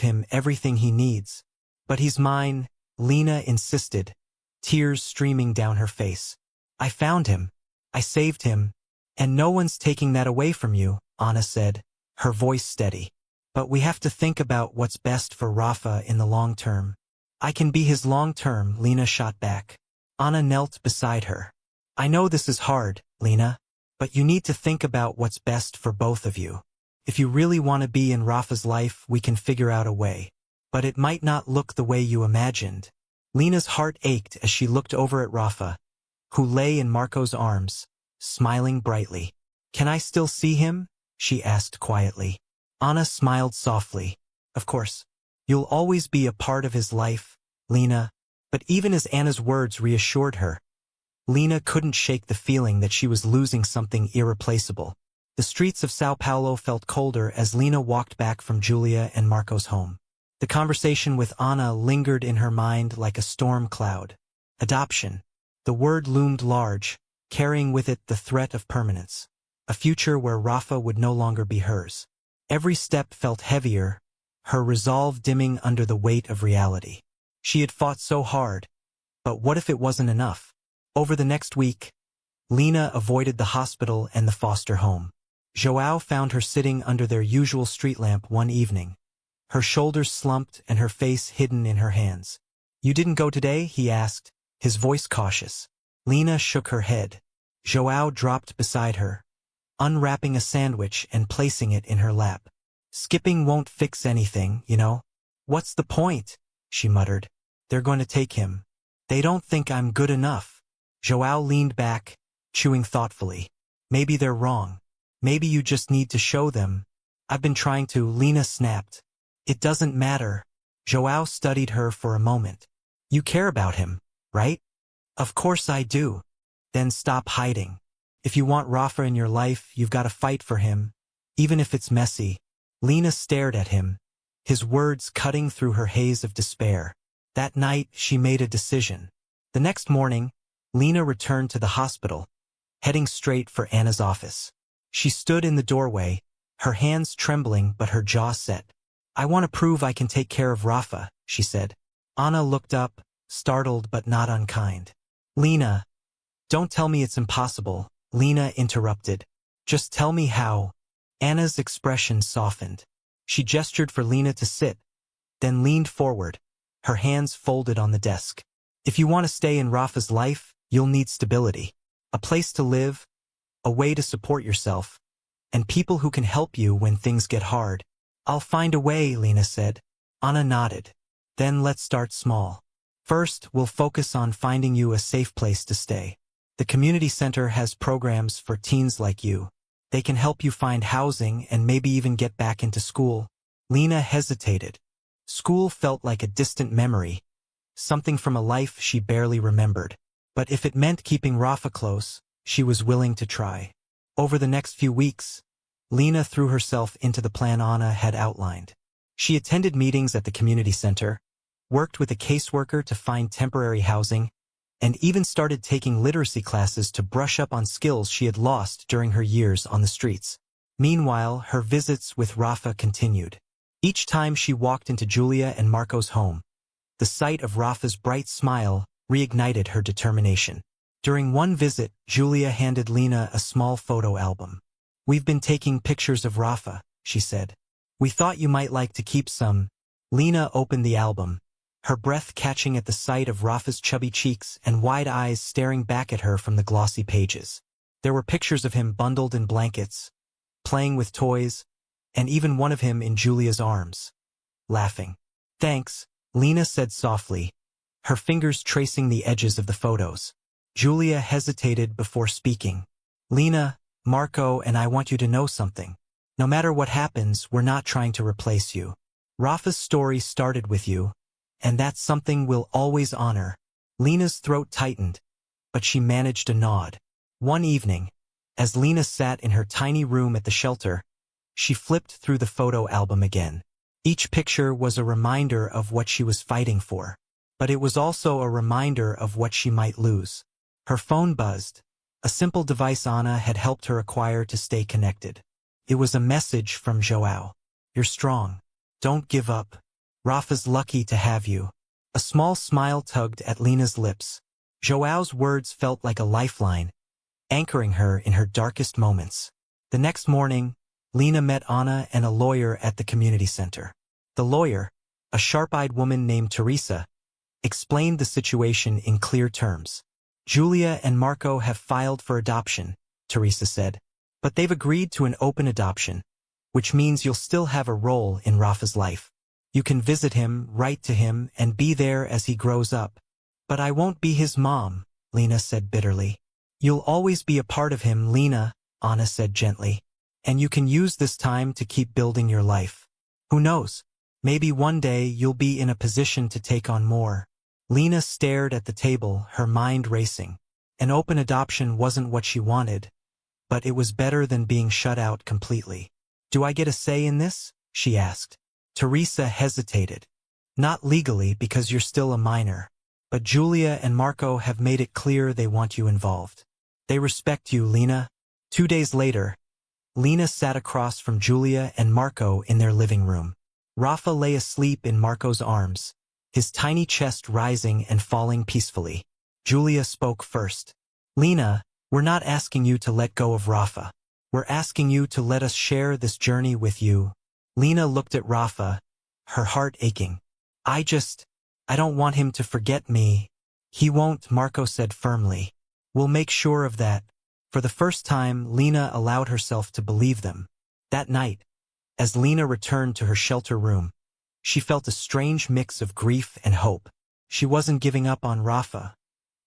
him everything he needs. But he's mine, Lena insisted, tears streaming down her face. I found him. I saved him. And no one's taking that away from you, Anna said, her voice steady. But we have to think about what's best for Rafa in the long term. I can be his long term, Lena shot back. Anna knelt beside her. I know this is hard, Lena, but you need to think about what's best for both of you. If you really want to be in Rafa's life, we can figure out a way. But it might not look the way you imagined. Lena's heart ached as she looked over at Rafa, who lay in Marco's arms, smiling brightly. Can I still see him? She asked quietly. Anna smiled softly. Of course. You'll always be a part of his life, Lena. But even as Anna's words reassured her, Lena couldn't shake the feeling that she was losing something irreplaceable. The streets of São Paulo felt colder as Lena walked back from Julia and Marco's home. The conversation with Anna lingered in her mind like a storm cloud. Adoption. The word loomed large, carrying with it the threat of permanence. A future where Rafa would no longer be hers. Every step felt heavier, her resolve dimming under the weight of reality. She had fought so hard, but what if it wasn't enough? Over the next week, Lena avoided the hospital and the foster home. João found her sitting under their usual street lamp one evening, her shoulders slumped and her face hidden in her hands. You didn't go today? He asked, his voice cautious. Lena shook her head. João dropped beside her, unwrapping a sandwich and placing it in her lap. Skipping won't fix anything, you know. What's the point? She muttered. They're going to take him. They don't think I'm good enough. João leaned back, chewing thoughtfully. Maybe they're wrong. Maybe you just need to show them. I've been trying to, Lena snapped. It doesn't matter. João studied her for a moment. You care about him, right? Of course I do. Then stop hiding. If you want Rafa in your life, you've got to fight for him, even if it's messy. Lena stared at him, his words cutting through her haze of despair. That night, she made a decision. The next morning, Lena returned to the hospital, heading straight for Anna's office. She stood in the doorway, her hands trembling but her jaw set. I want to prove I can take care of Rafa, she said. Anna looked up, startled but not unkind. Lena, don't tell me it's impossible, Lena interrupted. Just tell me how. Anna's expression softened. She gestured for Lena to sit, then leaned forward, her hands folded on the desk. If you want to stay in Rafa's life, you'll need stability. A place to live, a way to support yourself, and people who can help you when things get hard. I'll find a way, Lena said. Anna nodded. Then let's start small. First, we'll focus on finding you a safe place to stay. The community center has programs for teens like you. They can help you find housing and maybe even get back into school. Lena hesitated. School felt like a distant memory, something from a life she barely remembered. But if it meant keeping Rafa close, she was willing to try. Over the next few weeks, Lena threw herself into the plan Anna had outlined. She attended meetings at the community center, worked with a caseworker to find temporary housing, and even started taking literacy classes to brush up on skills she had lost during her years on the streets. Meanwhile, her visits with Rafa continued. Each time she walked into Julia and Marco's home, the sight of Rafa's bright smile reignited her determination. During one visit, Julia handed Lena a small photo album. We've been taking pictures of Rafa, she said. We thought you might like to keep some. Lena opened the album, her breath catching at the sight of Rafa's chubby cheeks and wide eyes staring back at her from the glossy pages. There were pictures of him bundled in blankets, playing with toys, and even one of him in Julia's arms, laughing. Thanks, Lena said softly, her fingers tracing the edges of the photos. Julia hesitated before speaking. Lena, Marco and I want you to know something. No matter what happens, we're not trying to replace you. Rafa's story started with you, and that's something we'll always honor. Lena's throat tightened, but she managed a nod. One evening, as Lena sat in her tiny room at the shelter, she flipped through the photo album again. Each picture was a reminder of what she was fighting for, but it was also a reminder of what she might lose. Her phone buzzed, a simple device Anna had helped her acquire to stay connected. It was a message from João. You're strong. Don't give up. Rafa's lucky to have you. A small smile tugged at Lena's lips. Joao's words felt like a lifeline, anchoring her in her darkest moments. The next morning, Lena met Anna and a lawyer at the community center. The lawyer, a sharp-eyed woman named Teresa, explained the situation in clear terms. Julia and Marco have filed for adoption, Teresa said, but they've agreed to an open adoption, which means you'll still have a role in Rafa's life. You can visit him, write to him, and be there as he grows up. But I won't be his mom, Lena said bitterly. You'll always be a part of him, Lena, Anna said gently. And you can use this time to keep building your life. Who knows? Maybe one day you'll be in a position to take on more. Lena stared at the table, her mind racing. An open adoption wasn't what she wanted, but it was better than being shut out completely. Do I get a say in this? She asked. Teresa hesitated. Not legally because you're still a minor, but Julia and Marco have made it clear they want you involved. They respect you, Lena. 2 days later, Lena sat across from Julia and Marco in their living room. Rafa lay asleep in Marco's arms, his tiny chest rising and falling peacefully. Julia spoke first. Lena, we're not asking you to let go of Rafa. We're asking you to let us share this journey with you. Lena looked at Rafa, her heart aching. I don't want him to forget me. He won't, Marco said firmly. We'll make sure of that. For the first time, Lena allowed herself to believe them. That night, as Lena returned to her shelter room, she felt a strange mix of grief and hope. She wasn't giving up on Rafa.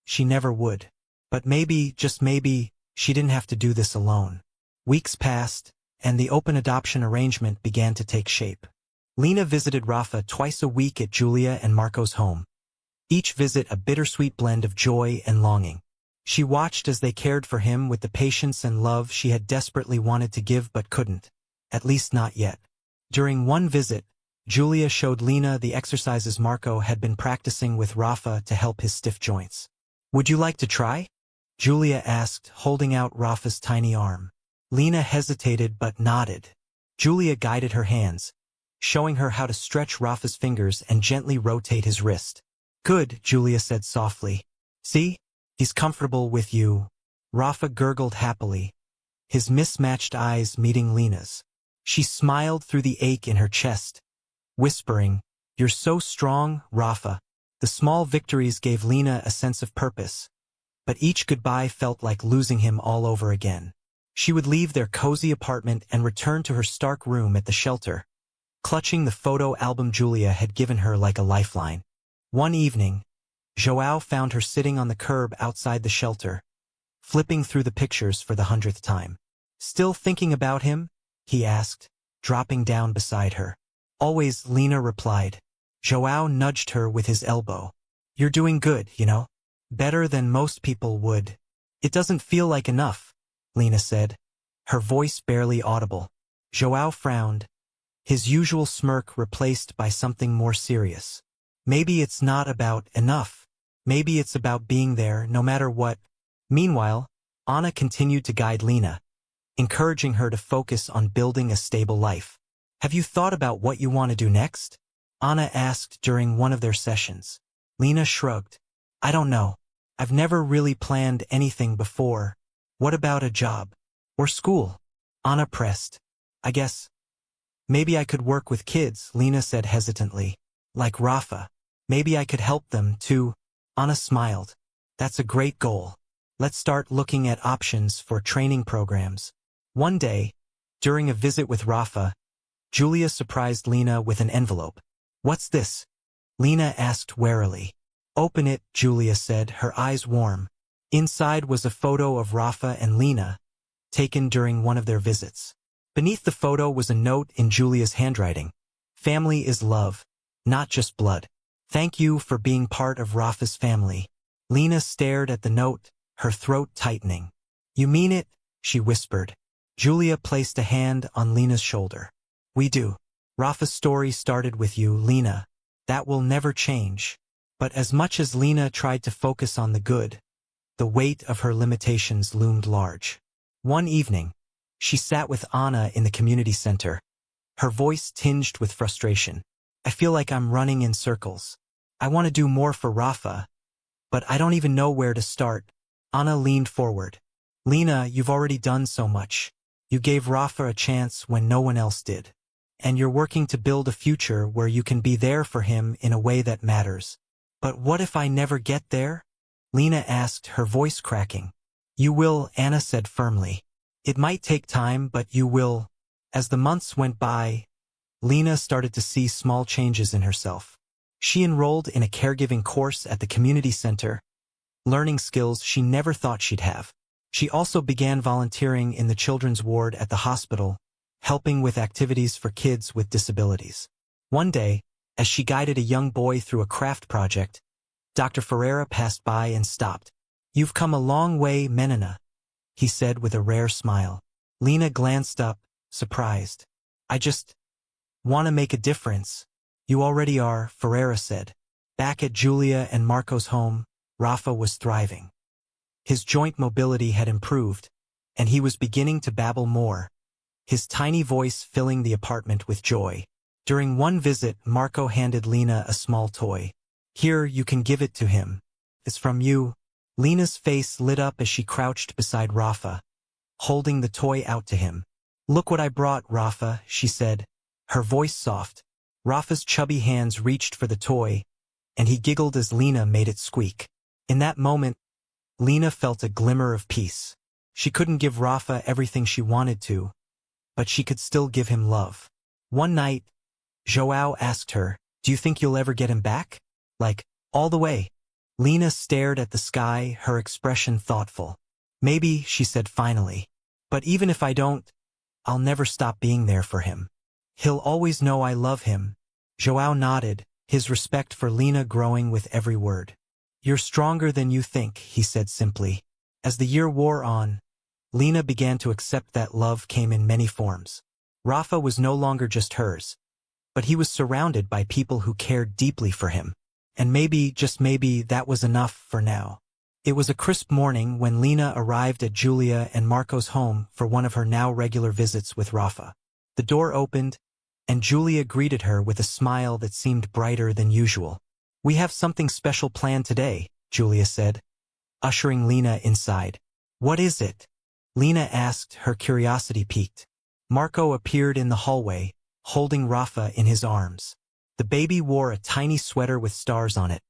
She never would. But maybe, just maybe, she didn't have to do this alone. Weeks passed, and the open adoption arrangement began to take shape. Lena visited Rafa twice a week at Julia and Marco's home. Each visit a bittersweet blend of joy and longing. She watched as they cared for him with the patience and love she had desperately wanted to give but couldn't, at least not yet. During one visit, Julia showed Lena the exercises Marco had been practicing with Rafa to help his stiff joints. Would you like to try? Julia asked, holding out Rafa's tiny arm. Lena hesitated but nodded. Julia guided her hands, showing her how to stretch Rafa's fingers and gently rotate his wrist. Good, Julia said softly. See? He's comfortable with you. Rafa gurgled happily, his mismatched eyes meeting Lena's. She smiled through the ache in her chest, whispering, You're so strong, Rafa. The small victories gave Lena a sense of purpose, but each goodbye felt like losing him all over again. She would leave their cozy apartment and return to her stark room at the shelter, clutching the photo album Julia had given her like a lifeline. One evening, Joao found her sitting on the curb outside the shelter, flipping through the pictures for the 100th time. Still thinking about him? He asked, dropping down beside her. Always, Lena replied. Joao nudged her with his elbow. You're doing good, you know? Better than most people would. It doesn't feel like enough, Lena said, her voice barely audible. Joao frowned, his usual smirk replaced by something more serious. Maybe it's not about enough. Maybe it's about being there, no matter what. Meanwhile, Anna continued to guide Lena, encouraging her to focus on building a stable life. Have you thought about what you want to do next? Anna asked during one of their sessions. Lena shrugged. I don't know. I've never really planned anything before. What about a job? Or school? Anna pressed. I guess. Maybe I could work with kids, Lena said hesitantly. Like Rafa. Maybe I could help them, too. Anna smiled. That's a great goal. Let's start looking at options for training programs. One day, during a visit with Rafa, Julia surprised Lena with an envelope. What's this? Lena asked warily. Open it, Julia said, her eyes warm. Inside was a photo of Rafa and Lena, taken during one of their visits. Beneath the photo was a note in Julia's handwriting. Family is love, not just blood. Thank you for being part of Rafa's family. Lena stared at the note, her throat tightening. You mean it? She whispered. Julia placed a hand on Lena's shoulder. We do. Rafa's story started with you, Lena. That will never change. But as much as Lena tried to focus on the good, the weight of her limitations loomed large. One evening, she sat with Anna in the community center, her voice tinged with frustration. I feel like I'm running in circles. I want to do more for Rafa, but I don't even know where to start. Anna leaned forward. Lena, you've already done so much. You gave Rafa a chance when no one else did. And you're working to build a future where you can be there for him in a way that matters. But what if I never get there? Lena asked, her voice cracking. You will, Anna said firmly. It might take time, but you will. As the months went by, Lena started to see small changes in herself. She enrolled in a caregiving course at the community center, learning skills she never thought she'd have. She also began volunteering in the children's ward at the hospital, helping with activities for kids with disabilities. One day, as she guided a young boy through a craft project, Dr. Ferreira passed by and stopped. You've come a long way, Menina, he said with a rare smile. Lena glanced up, surprised. I just want to make a difference. You already are, Ferreira said. Back at Julia and Marco's home, Rafa was thriving. His joint mobility had improved, and he was beginning to babble more, his tiny voice filling the apartment with joy. During one visit, Marco handed Lena a small toy. Here, you can give it to him. It's from you. Lena's face lit up as she crouched beside Rafa, holding the toy out to him. Look what I brought, Rafa, she said, her voice soft. Rafa's chubby hands reached for the toy, and he giggled as Lena made it squeak. In that moment, Lena felt a glimmer of peace. She couldn't give Rafa everything she wanted to, but she could still give him love. One night, João asked her, do you think you'll ever get him back? Like, all the way? Lena stared at the sky, her expression thoughtful. Maybe, she said finally. But even if I don't, I'll never stop being there for him. He'll always know I love him. João nodded, his respect for Lena growing with every word. You're stronger than you think, he said simply. As the year wore on, Lena began to accept that love came in many forms. Rafa was no longer just hers, but he was surrounded by people who cared deeply for him. And maybe, just maybe, that was enough for now. It was a crisp morning when Lena arrived at Julia and Marco's home for one of her now regular visits with Rafa. The door opened, and Julia greeted her with a smile that seemed brighter than usual. We have something special planned today, Julia said, ushering Lena inside. What is it? Lena asked, her curiosity piqued. Marco appeared in the hallway, holding Rafa in his arms. The baby wore a tiny sweater with stars on it,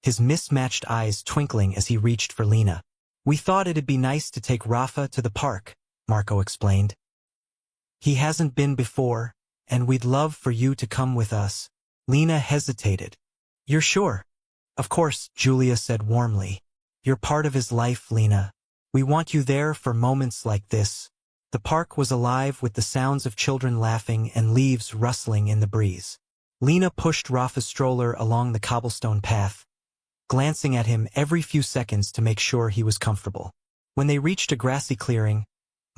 his mismatched eyes twinkling as he reached for Lena. We thought it'd be nice to take Rafa to the park, Marco explained. He hasn't been before, and we'd love for you to come with us. Lena hesitated. You're sure? Of course, Julia said warmly. You're part of his life, Lena. We want you there for moments like this. The park was alive with the sounds of children laughing and leaves rustling in the breeze. Lena pushed Rafa's stroller along the cobblestone path, glancing at him every few seconds to make sure he was comfortable. When they reached a grassy clearing,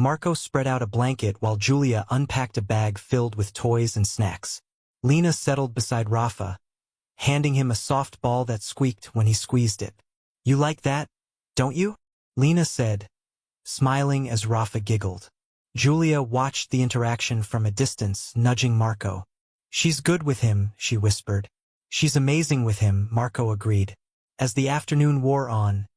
Marco spread out a blanket while Julia unpacked a bag filled with toys and snacks. Lena settled beside Rafa, handing him a soft ball that squeaked when he squeezed it. You like that, don't you? Lena said, smiling as Rafa giggled. Julia watched the interaction from a distance, nudging Marco. She's good with him, she whispered. She's amazing with him, Marco agreed. As the afternoon wore on,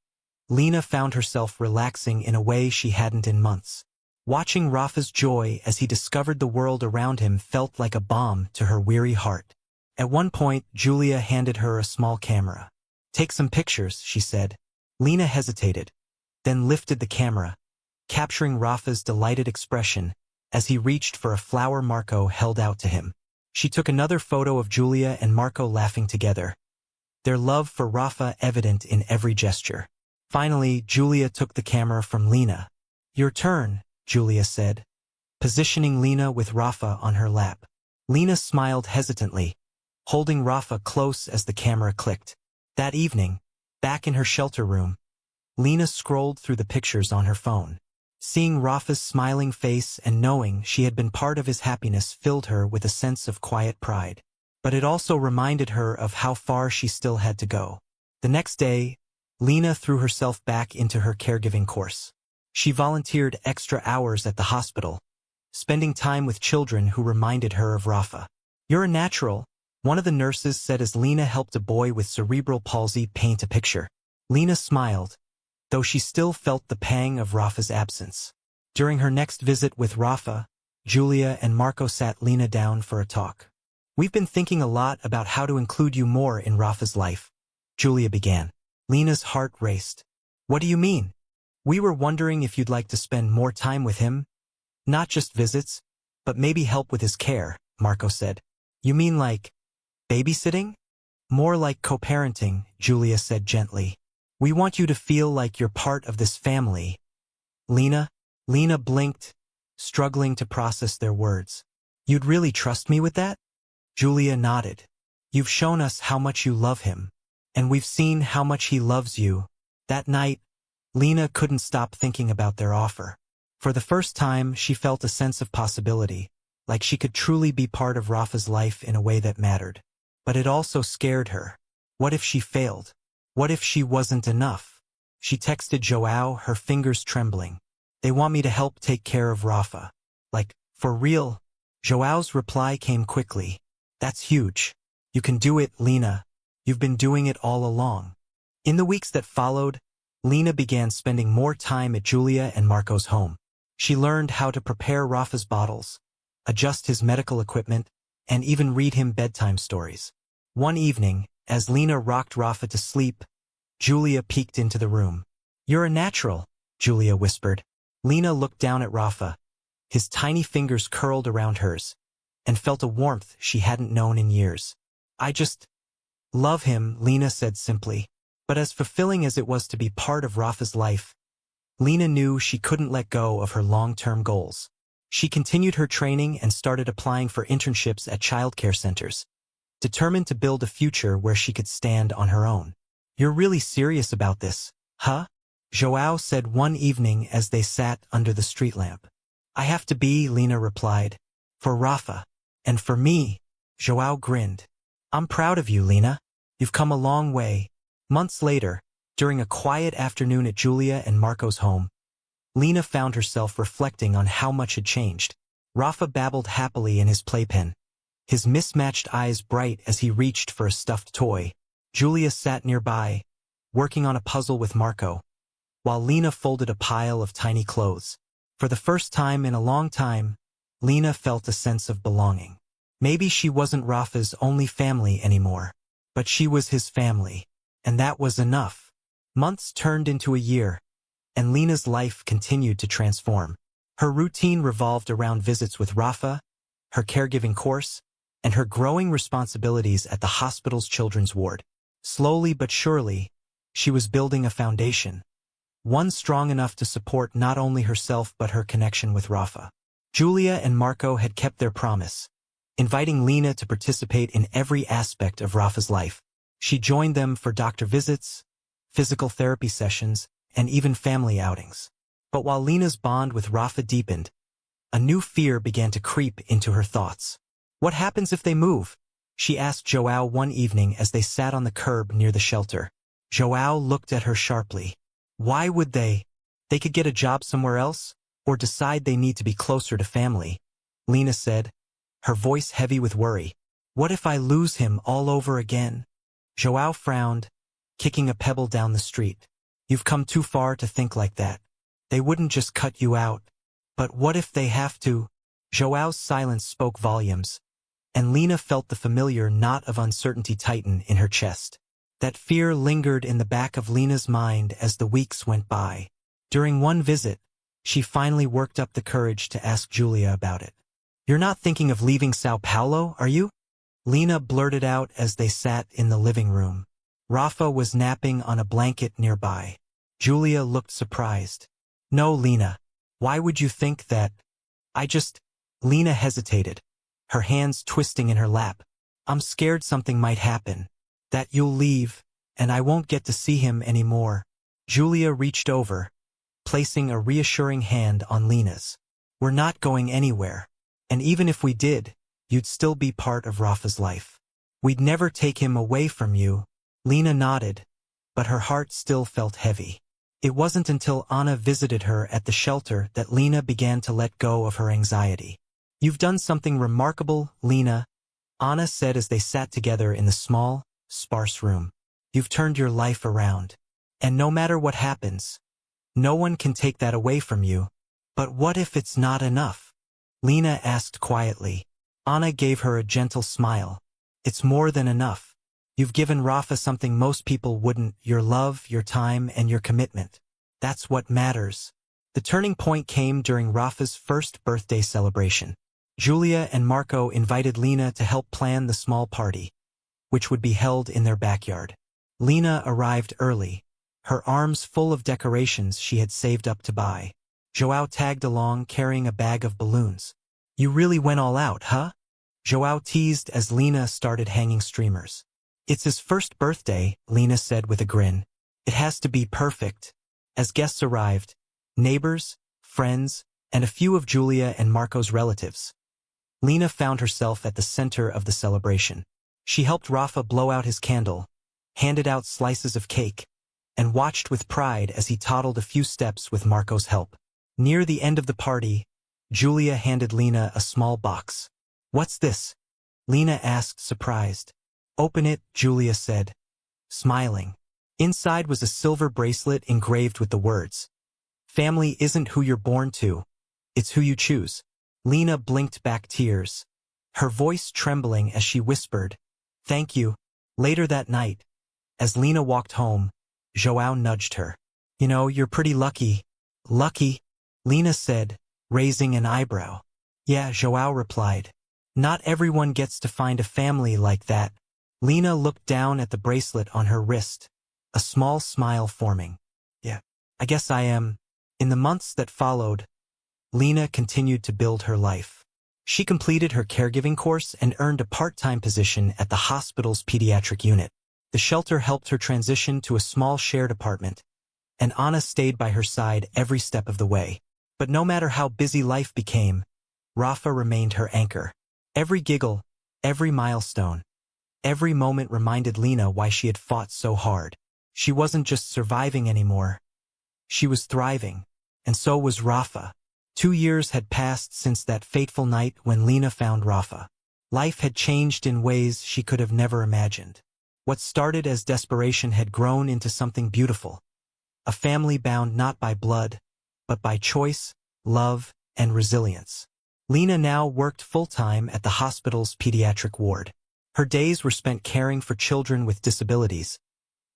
Lena found herself relaxing in a way she hadn't in months. Watching Rafa's joy as he discovered the world around him felt like a balm to her weary heart. At one point, Julia handed her a small camera. Take some pictures, she said. Lena hesitated, then lifted the camera, capturing Rafa's delighted expression as he reached for a flower Marco held out to him. She took another photo of Julia and Marco laughing together, their love for Rafa evident in every gesture. Finally, Julia took the camera from Lena. Your turn, Julia said, positioning Lena with Rafa on her lap. Lena smiled hesitantly, holding Rafa close as the camera clicked. That evening, back in her shelter room, Lena scrolled through the pictures on her phone. Seeing Rafa's smiling face and knowing she had been part of his happiness filled her with a sense of quiet pride. But it also reminded her of how far she still had to go. The next day, Lena threw herself back into her caregiving course. She volunteered extra hours at the hospital, spending time with children who reminded her of Rafa. You're a natural, One of the nurses said as Lena helped a boy with cerebral palsy paint a picture. Lena smiled, though she still felt the pang of Rafa's absence. During her next visit with Rafa, Julia and Marco sat Lena down for a talk. "We've been thinking a lot about how to include you more in Rafa's life," Julia began. Lena's heart raced. "What do you mean?" "We were wondering if you'd like to spend more time with him. Not just visits, but maybe help with his care," Marco said. "You mean like babysitting?" "More like co-parenting," Julia said gently. "We want you to feel like you're part of this family." Lena blinked, struggling to process their words. "You'd really trust me with that?" Julia nodded. "You've shown us how much you love him, and we've seen how much he loves you." That night, Lena couldn't stop thinking about their offer. For the first time, she felt a sense of possibility, like she could truly be part of Rafa's life in a way that mattered. But it also scared her. What if she failed? What if she wasn't enough? She texted João, her fingers trembling. "They want me to help take care of Rafa." "Like, for real?" João's reply came quickly. "That's huge. You can do it, Lena. You've been doing it all along." In the weeks that followed, Lena began spending more time at Julia and Marco's home. She learned how to prepare Rafa's bottles, adjust his medical equipment, and even read him bedtime stories. One evening, as Lena rocked Rafa to sleep, Julia peeked into the room. "You're a natural," Julia whispered. Lena looked down at Rafa. His tiny fingers curled around hers, and felt a warmth she hadn't known in years. "I just love him," Lena said simply. But as fulfilling as it was to be part of Rafa's life, Lena knew she couldn't let go of her long-term goals. She continued her training and started applying for internships at childcare centers, determined to build a future where she could stand on her own. "You're really serious about this, huh?" João said one evening as they sat under the street lamp. "I have to be," Lena replied. "For Rafa. And for me." João grinned. "I'm proud of you, Lena. You've come a long way." Months later, during a quiet afternoon at Julia and Marco's home, Lena found herself reflecting on how much had changed. Rafa babbled happily in his playpen, his mismatched eyes bright as he reached for a stuffed toy. Julia sat nearby, working on a puzzle with Marco, while Lena folded a pile of tiny clothes. For the first time in a long time, Lena felt a sense of belonging. Maybe she wasn't Rafa's only family anymore, but she was his family, and that was enough. Months turned into a year, and Lena's life continued to transform. Her routine revolved around visits with Rafa, her caregiving course, and her growing responsibilities at the hospital's children's ward. Slowly but surely, she was building a foundation, one strong enough to support not only herself but her connection with Rafa. Julia and Marco had kept their promise, inviting Lena to participate in every aspect of Rafa's life. She joined them for doctor visits, physical therapy sessions, and even family outings. But while Lena's bond with Rafa deepened, a new fear began to creep into her thoughts. "What happens if they move?" she asked João one evening as they sat on the curb near the shelter. João looked at her sharply. "Why would they? They could get a job somewhere else, or decide they need to be closer to family," Lena said, her voice heavy with worry. "What if I lose him all over again?" João frowned, kicking a pebble down the street. "You've come too far to think like that. They wouldn't just cut you out. But what if they have to?" João's silence spoke volumes, and Lena felt the familiar knot of uncertainty tighten in her chest. That fear lingered in the back of Lena's mind as the weeks went by. During one visit, she finally worked up the courage to ask Julia about it. "You're not thinking of leaving São Paulo, are you?" Lena blurted out as they sat in the living room. Rafa was napping on a blanket nearby. Julia looked surprised. "No, Lena. Why would you think that?" Lena hesitated, her hands twisting in her lap. "I'm scared something might happen. That you'll leave, and I won't get to see him anymore." Julia reached over, placing a reassuring hand on Lena's. "We're not going anywhere. And even if we did, you'd still be part of Rafa's life. We'd never take him away from you." Lena nodded, but her heart still felt heavy. It wasn't until Anna visited her at the shelter that Lena began to let go of her anxiety. "You've done something remarkable, Lena," Anna said as they sat together in the small, sparse room. You've turned your life around. And no matter what happens, no one can take that away from you. But what if it's not enough? Lena asked quietly. Anna gave her a gentle smile. It's more than enough. You've given Rafa something most people wouldn't, your love, your time, and your commitment. That's what matters. The turning point came during Rafa's first birthday celebration. Julia and Marco invited Lena to help plan the small party, which would be held in their backyard. Lena arrived early, her arms full of decorations she had saved up to buy. João tagged along carrying a bag of balloons. You really went all out, huh? João teased as Lena started hanging streamers. It's his first birthday, Lena said with a grin. It has to be perfect. As guests arrived, neighbors, friends, and a few of Julia and Marco's relatives, Lena found herself at the center of the celebration. She helped Rafa blow out his candle, handed out slices of cake, and watched with pride as he toddled a few steps with Marco's help. Near the end of the party, Julia handed Lena a small box. What's this? Lena asked, surprised. Open it, Julia said, smiling. Inside was a silver bracelet engraved with the words, Family isn't who you're born to, it's who you choose. Lena blinked back tears, her voice trembling as she whispered, Thank you. Later that night, as Lena walked home, João nudged her. You know, you're pretty lucky. Lucky? Lena said, raising an eyebrow. Yeah, João replied. Not everyone gets to find a family like that. Lena looked down at the bracelet on her wrist, a small smile forming. Yeah, I guess I am. In the months that followed, Lena continued to build her life. She completed her caregiving course and earned a part-time position at the hospital's pediatric unit. The shelter helped her transition to a small shared apartment, and Anna stayed by her side every step of the way. But no matter how busy life became, Rafa remained her anchor. Every giggle, every milestone, every moment reminded Lena why she had fought so hard. She wasn't just surviving anymore. She was thriving, and so was Rafa. 2 years had passed since that fateful night when Lena found Rafa. Life had changed in ways she could have never imagined. What started as desperation had grown into something beautiful. A family bound not by blood, but by choice, love, and resilience. Lena now worked full-time at the hospital's pediatric ward. Her days were spent caring for children with disabilities,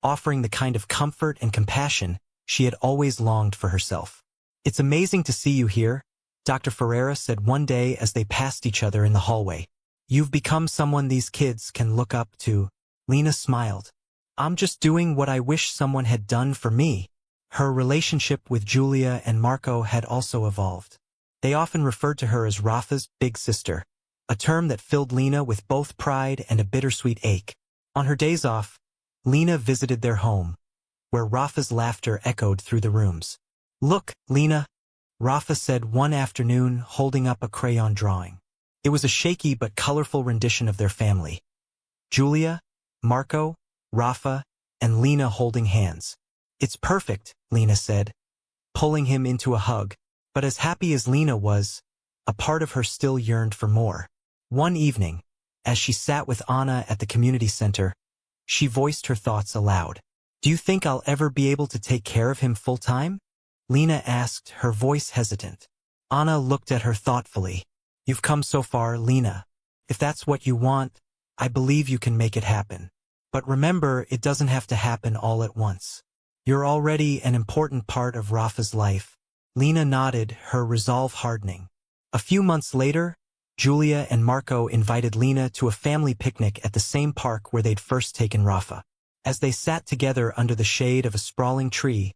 offering the kind of comfort and compassion she had always longed for herself. It's amazing to see you here, Dr. Ferreira said one day as they passed each other in the hallway. You've become someone these kids can look up to. Lena smiled. I'm just doing what I wish someone had done for me. Her relationship with Julia and Marco had also evolved. They often referred to her as Rafa's big sister, a term that filled Lena with both pride and a bittersweet ache. On her days off, Lena visited their home, where Rafa's laughter echoed through the rooms. Look, Lena, Rafa said one afternoon, holding up a crayon drawing. It was a shaky but colorful rendition of their family. Julia, Marco, Rafa, and Lena holding hands. It's perfect, Lena said, pulling him into a hug. But as happy as Lena was, a part of her still yearned for more. One evening, as she sat with Anna at the community center, she voiced her thoughts aloud. Do you think I'll ever be able to take care of him full-time? Lena asked, her voice hesitant. Anna looked at her thoughtfully. You've come so far, Lena. If that's what you want, I believe you can make it happen. But remember, it doesn't have to happen all at once. You're already an important part of Rafa's life. Lena nodded, her resolve hardening. A few months later, Julia and Marco invited Lena to a family picnic at the same park where they'd first taken Rafa. As they sat together under the shade of a sprawling tree,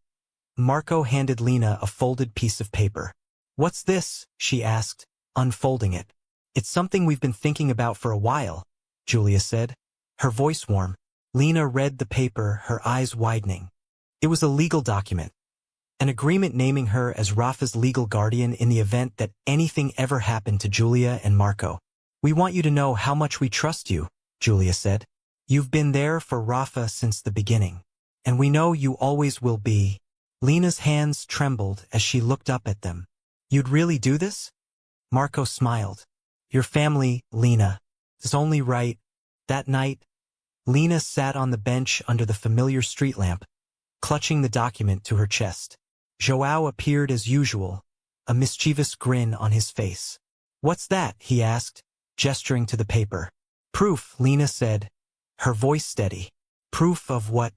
Marco handed Lena a folded piece of paper. What's this? She asked, unfolding it. It's something we've been thinking about for a while, Julia said, her voice warm. Lena read the paper, her eyes widening. It was a legal document, an agreement naming her as Rafa's legal guardian in the event that anything ever happened to Julia and Marco. We want you to know how much we trust you, Julia said. You've been there for Rafa since the beginning, and we know you always will be. Lena's hands trembled as she looked up at them. You'd really do this? Marco smiled. Your family, Lena. It's only right. That night, Lena sat on the bench under the familiar street lamp, clutching the document to her chest. João appeared as usual, a mischievous grin on his face. "What's that?" he asked, gesturing to the paper. "Proof," Lena said, her voice steady. "Proof of what?"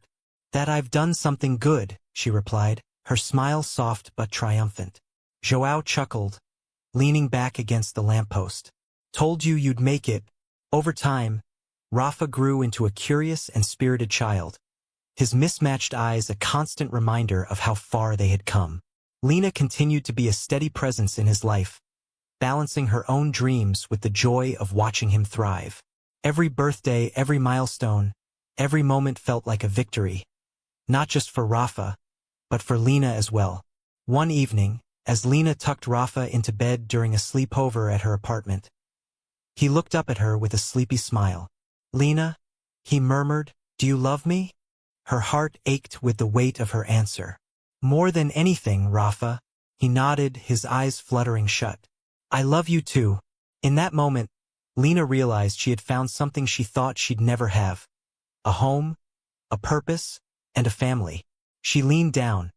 "That I've done something good," she replied, her smile soft but triumphant. João chuckled, leaning back against the lamppost. "Told you you'd make it." Over time, Rafa grew into a curious and spirited child, his mismatched eyes a constant reminder of how far they had come. Lena continued to be a steady presence in his life, balancing her own dreams with the joy of watching him thrive. Every birthday, every milestone, every moment felt like a victory, not just for Rafa, but for Lena as well. One evening, as Lena tucked Rafa into bed during a sleepover at her apartment, he looked up at her with a sleepy smile. "Lena," he murmured, "do you love me?" Her heart ached with the weight of her answer. "More than anything, Rafa," he nodded, his eyes fluttering shut. "I love you too." In that moment, Lena realized she had found something she thought she'd never have. A home, a purpose, and a family. She leaned down,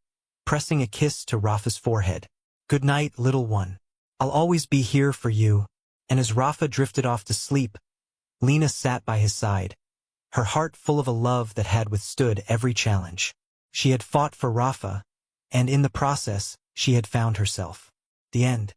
pressing a kiss to Rafa's forehead. "Good night, little one. I'll always be here for you." And as Rafa drifted off to sleep, Lena sat by his side, her heart full of a love that had withstood every challenge. She had fought for Rafa, and in the process, she had found herself. The end.